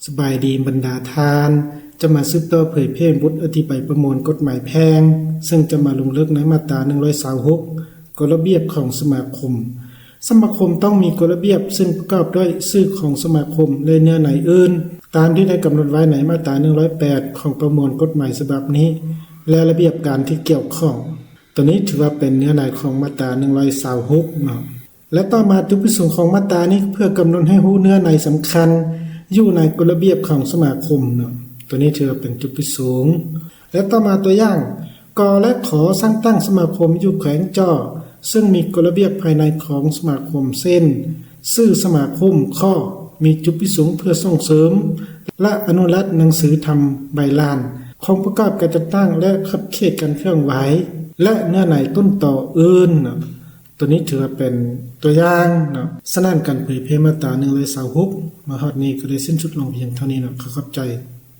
สบายดีบรรดาทานจะมาสืบต่อเผยแพร่บทอธิบายประมวลกฎหมายแพ่งซึ่งจะมาลงลึกในมาตรา126กฎระเบียบของสมาคมต้องมีกฎระเบียบซึ่งประกอบด้วยชื่อของสมาคมและเนื้อหนังอื่นตามที่ได้กำหนดไว้ในมาตรา108ของประมวลกฎหมายฉบับนี้และระเบียบการที่เกี่ยวข้องตัวนี้ถือว่าเป็นเนื้อหนังของมาตรา126เนาะและต่อมาจุดประสงค์ของมาตรานี้เพื่อกำหนดให้รู้เนื้อในสำคัญอยู่ในกฎระเบียบของสมาคมเนาะตัวนี้ถือเป็นจุดประสงค์และต่อมาตัวอย่างกและขอสร้างตั้งสมาคมอยู่แขวงจ้อซึ่งมีกฎระเบียบภายในของสมาคมเส้นชื่อสมาคมข้อมีจุดประสงค์เพื่อส่งเสริมและอนุรักษ์หนังสือธรรมใบลานของประกอบการจัดตั้งและขับเคลื่อนการเคลื่อนไหวและเนื้อในต้นต่ออื่นเนาะตัวนี้ถือเป็นตัวอย่างเนาะสนั่นการเผยแพร่มาตรา126มาฮอดนี้ก็ได้สิ้นสุดลงเพียงเท่านี้เนาะขอบใจ